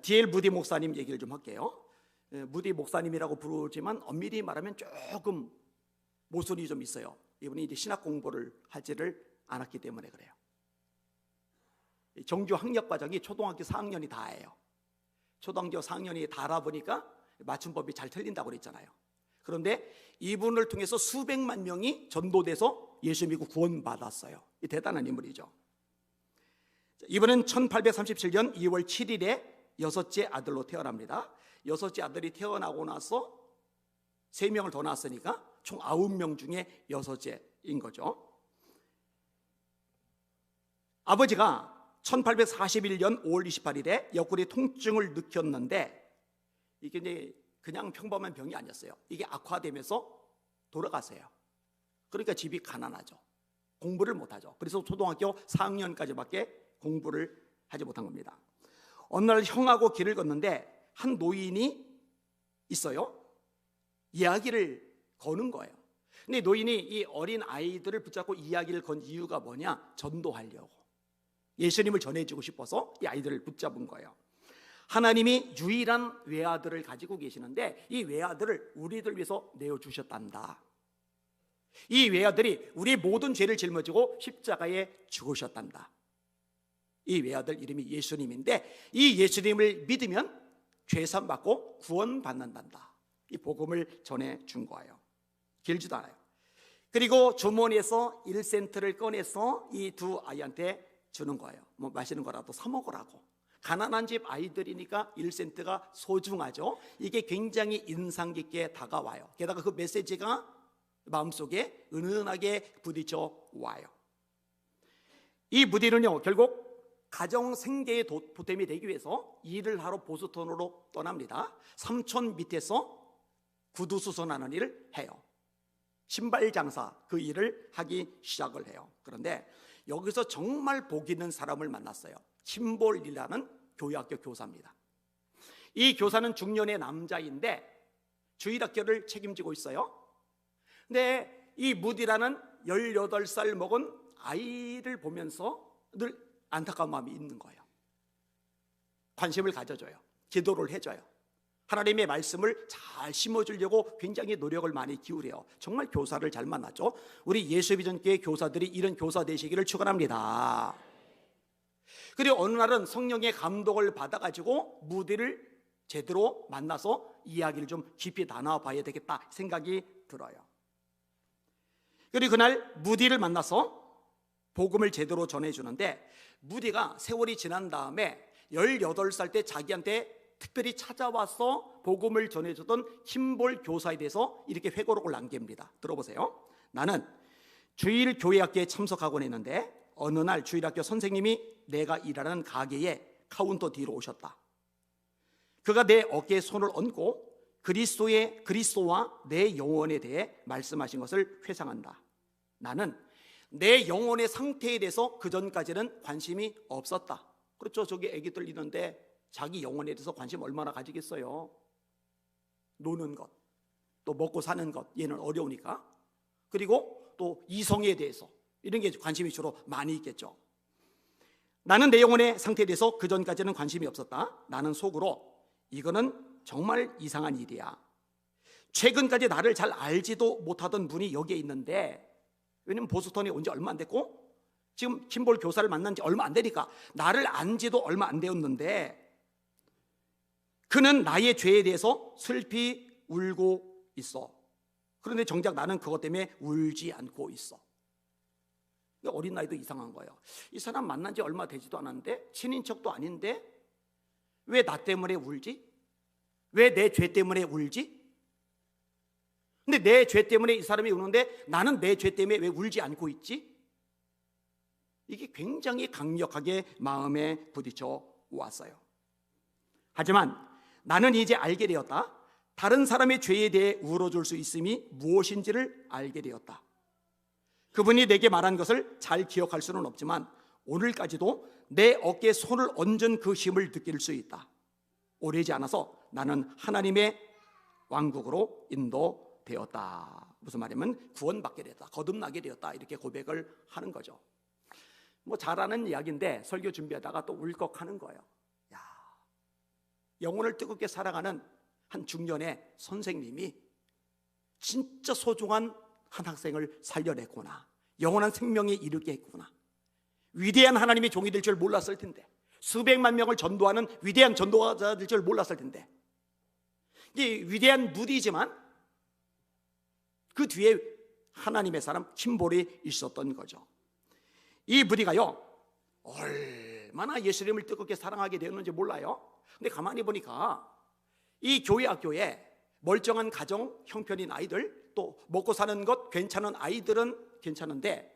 D.L. 무디 목사님 얘기를 좀 할게요. 무디 목사님이라고 부르지만 엄밀히 말하면 조금 모순이 좀 있어요. 이분이 이제 신학 공부를 하지를 않았기 때문에 그래요. 정규 학력 과정이 초등학교 4학년이 다예요. 초등학교 4학년이 다라 보니까 맞춤법이 잘 틀린다고 그랬잖아요. 그런데 이분을 통해서 수백만 명이 전도돼서 예수 믿고 구원받았어요. 이 대단한 인물이죠. 이분은 1837년 2월 7일에 여섯째 아들로 태어납니다. 여섯째 아들이 태어나고 나서 3명을 더 낳았으니까 총 9명 중에 여섯째인 거죠. 아버지가 1841년 5월 28일에 옆구리 통증을 느꼈는데 이게 이제 그냥 평범한 병이 아니었어요. 이게 악화되면서 돌아가세요. 그러니까 집이 가난하죠. 공부를 못하죠. 그래서 초등학교 4학년까지밖에 공부를 하지 못한 겁니다. 어느 날 형하고 길을 걷는데 한 노인이 있어요. 이야기를 거는 거예요. 근데 노인이 이 어린 아이들을 붙잡고 이야기를 건 이유가 뭐냐? 전도하려고, 예수님을 전해주고 싶어서 이 아이들을 붙잡은 거예요. 하나님이 유일한 외아들을 가지고 계시는데 이 외아들을 우리들 위해서 내어주셨단다. 이 외아들이 우리의 모든 죄를 짊어지고 십자가에 죽으셨단다. 이 외아들 이름이 예수님인데 이 예수님을 믿으면 죄산 받고 구원받는단다. 이 복음을 전해준 거예요. 길지도 않아요. 그리고 주머니에서 1센트를 꺼내서 이 두 아이한테 주는 거예요. 뭐 마시는 거라도 사 먹으라고. 가난한 집 아이들이니까 1센트가 소중하죠. 이게 굉장히 인상 깊게 다가와요. 게다가 그 메시지가 마음속에 은은하게 부딪혀 와요. 이 무디는요, 결국 가정 생계의 보탬이 되기 위해서 일을 하러 보스턴으로 떠납니다. 삼촌 밑에서 구두 수선하는 일을 해요. 신발 장사, 그 일을 하기 시작을 해요. 그런데 여기서 정말 복 있는 사람을 만났어요. 킴볼이라는 교회학교 교사입니다. 이 교사는 중년의 남자인데 주일학교를 책임지고 있어요. 근데 이 무디라는 18살 먹은 아이를 보면서 늘 안타까운 마음이 있는 거예요. 관심을 가져줘요. 기도를 해줘요. 하나님의 말씀을 잘 심어주려고 굉장히 노력을 많이 기울여요. 정말 교사를 잘 만났죠. 우리 예수비전교회 교사들이 이런 교사 되시기를 축원합니다. 그리고 어느 날은 성령의 감동을 받아가지고 무디를 제대로 만나서 이야기를 좀 깊이 나눠봐야 되겠다 생각이 들어요. 그리고 그날 무디를 만나서 복음을 제대로 전해주는데 무디가 세월이 지난 다음에 18살 때 자기한테 특별히 찾아와서 복음을 전해주던 킴볼 교사에 대해서 이렇게 회고록을 남깁니다. 들어보세요. 나는 주일 교회학교에 참석하곤 했는데 어느 날 주일학교 선생님이 내가 일하는 가게에 카운터 뒤로 오셨다. 그가 내 어깨에 손을 얹고 그리스도와 내 영혼에 대해 말씀하신 것을 회상한다. 나는 내 영혼의 상태에 대해서 그전까지는 관심이 없었다. 그렇죠. 저기 애기들 있는데 자기 영혼에 대해서 관심 얼마나 가지겠어요. 노는 것, 또 먹고 사는 것, 얘는 어려우니까. 그리고 또 이성에 대해서 이런 게 관심이 주로 많이 있겠죠. 나는 내 영혼의 상태에 대해서 그전까지는 관심이 없었다. 나는 속으로 이거는 정말 이상한 일이야. 최근까지 나를 잘 알지도 못하던 분이 여기에 있는데, 왜냐면 보스턴에 온 지 얼마 안 됐고 지금 킴볼 교사를 만난 지 얼마 안 되니까 나를 안 지도 얼마 안 되었는데 그는 나의 죄에 대해서 슬피 울고 있어. 그런데 정작 나는 그것 때문에 울지 않고 있어. 어린 나이도 이상한 거예요. 이 사람 만난 지 얼마 되지도 않았는데 친인척도 아닌데 왜 나 때문에 울지? 왜 내 죄 때문에 울지? 근데 내 죄 때문에 이 사람이 우는데 나는 내 죄 때문에 왜 울지 않고 있지? 이게 굉장히 강력하게 마음에 부딪혀 왔어요. 하지만 나는 이제 알게 되었다. 다른 사람의 죄에 대해 울어줄 수 있음이 무엇인지를 알게 되었다. 그분이 내게 말한 것을 잘 기억할 수는 없지만 오늘까지도 내 어깨에 손을 얹은 그 힘을 느낄 수 있다. 오래지 않아서 나는 하나님의 왕국으로 인도되었다. 무슨 말이냐면 구원받게 되었다, 거듭나게 되었다, 이렇게 고백을 하는 거죠. 뭐 잘 아는 이야기인데 설교 준비하다가 또 울컥하는 거예요. 야, 영혼을 뜨겁게 사랑하는 한 중년의 선생님이 진짜 소중한 한 학생을 살려냈구나, 영원한 생명에 이르게 했구나, 위대한 하나님의 종이 될 줄 몰랐을 텐데, 수백만 명을 전도하는 위대한 전도자가 될 줄 몰랐을 텐데, 이 위대한 무디지만 그 뒤에 하나님의 사람 킴볼이 있었던 거죠. 이 무디가요, 얼마나 예수님을 뜨겁게 사랑하게 되었는지 몰라요. 근데 가만히 보니까 이 교회 학교에 멀쩡한 가정 형편인 아이들, 또 먹고 사는 것 괜찮은 아이들은 괜찮은데,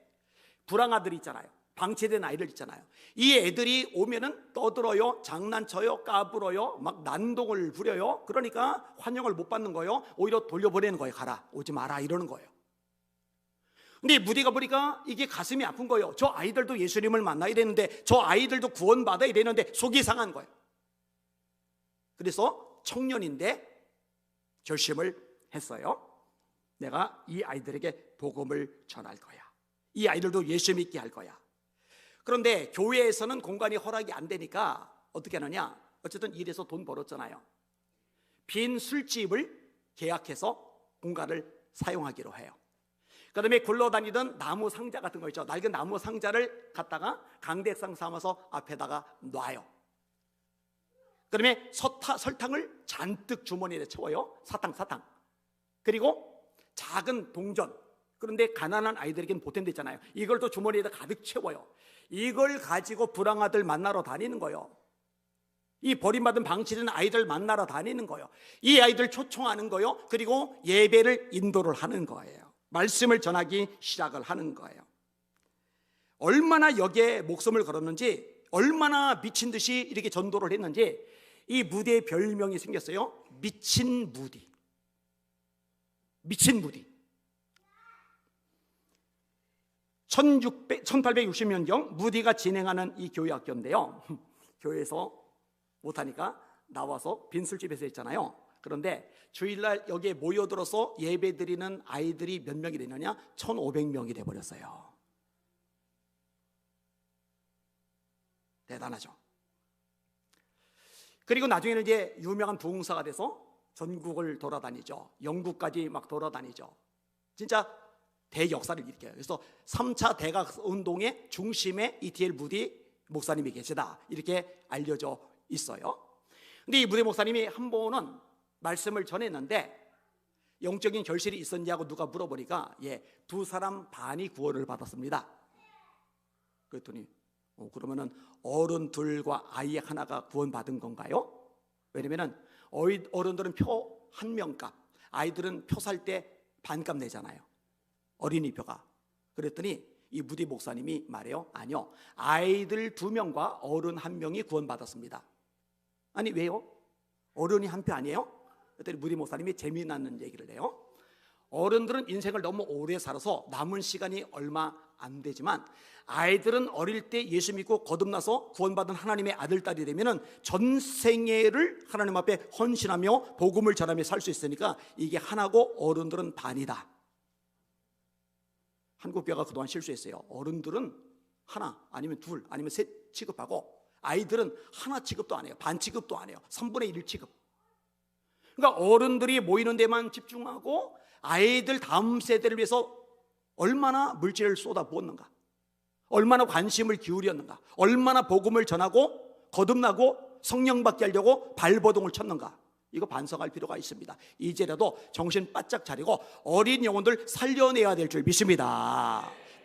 불황아들 있잖아요, 방치된 아이들 있잖아요. 이 애들이 오면은 떠들어요, 장난쳐요, 까불어요, 막 난동을 부려요. 그러니까 환영을 못 받는 거예요. 오히려 돌려보내는 거예요. 가라, 오지 마라, 이러는 거예요. 근데 무디가 보니까 이게 가슴이 아픈 거예요. 저 아이들도 예수님을 만나야 되는데, 저 아이들도 구원받아야 되는데 속이 상한 거예요. 그래서 청년인데 결심을 했어요. 내가 이 아이들에게 복음을 전할 거야. 이 아이들도 예수 믿게 할 거야. 그런데 교회에서는 공간이 허락이 안 되니까 어떻게 하느냐, 어쨌든 일해서 돈 벌었잖아요. 빈 술집을 계약해서 공간을 사용하기로 해요. 그 다음에 굴러다니던 나무 상자 같은 거 있죠, 낡은 나무 상자를 갖다가 강대상 삼아서 앞에다가 놔요. 그 다음에 설탕을 잔뜩 주머니에 채워요. 사탕. 그리고 작은 동전, 그런데 가난한 아이들에게는 보탬돼 있잖아요. 이걸 또 주머니에다 가득 채워요. 이걸 가지고 불황아들 만나러 다니는 거예요. 이 버림받은 방치된 아이들 만나러 다니는 거예요. 이 아이들 초청하는 거예요. 그리고 예배를 인도를 하는 거예요. 말씀을 전하기 시작을 하는 거예요. 얼마나 여기에 목숨을 걸었는지, 얼마나 미친 듯이 이렇게 전도를 했는지 이 무디의 별명이 생겼어요. 미친 무디. 미친 무디. 1860년경 무디가 진행하는 이 교회 학교인데요, 교회에서 못하니까 나와서 빈술집에서 했잖아요. 그런데 주일날 여기에 모여들어서 예배드리는 아이들이 몇 명이 되느냐, 1500명이 돼버렸어요. 대단하죠. 그리고 나중에는 이제 유명한 부흥사가 돼서 전국을 돌아다니죠. 영국까지 막 돌아다니죠. 진짜 대역사를 일으켜요. 그래서 3차 대각운동의 중심에 E.T.L. 무디 목사님이 계시다, 이렇게 알려져 있어요. 근데 이 무디 목사님이 한 번은 말씀을 전했는데 영적인 결실이 있었냐고 누가 물어보니까, 두 사람 반이 구원을 받았습니다. 그랬더니 그러면은 어른 둘과 아이 하나가 구원받은 건가요? 왜냐면은 어른들은 표 한 명값, 아이들은 표 살 때 반값 내잖아요, 어린이 표가. 그랬더니 이 무디 목사님이 말해요. 아니요, 아이들 2명과 어른 1명이 구원받았습니다. 아니 왜요? 어른이 한 표 아니에요? 그랬더니 무디 목사님이 재미나는 얘기를 해요. 어른들은 인생을 너무 오래 살아서 남은 시간이 얼마 안 되지만, 아이들은 어릴 때 예수 믿고 거듭나서 구원받은 하나님의 아들, 딸이 되면은 전생애를 하나님 앞에 헌신하며 복음을 전하며 살 수 있으니까 이게 하나고 어른들은 반이다. 한국교회가 그동안 실수했어요. 어른들은 하나 아니면 둘 아니면 셋 취급하고, 아이들은 하나 취급도 안 해요. 반 취급도 안 해요. 3분의 1 취급. 그러니까 어른들이 모이는 데만 집중하고 아이들 다음 세대를 위해서 얼마나 물질을 쏟아부었는가, 얼마나 관심을 기울였는가, 얼마나 복음을 전하고 거듭나고 성령 받게 하려고 발버둥을 쳤는가, 이거 반성할 필요가 있습니다. 이제라도 정신 바짝 차리고 어린 영혼들 살려내야 될 줄 믿습니다.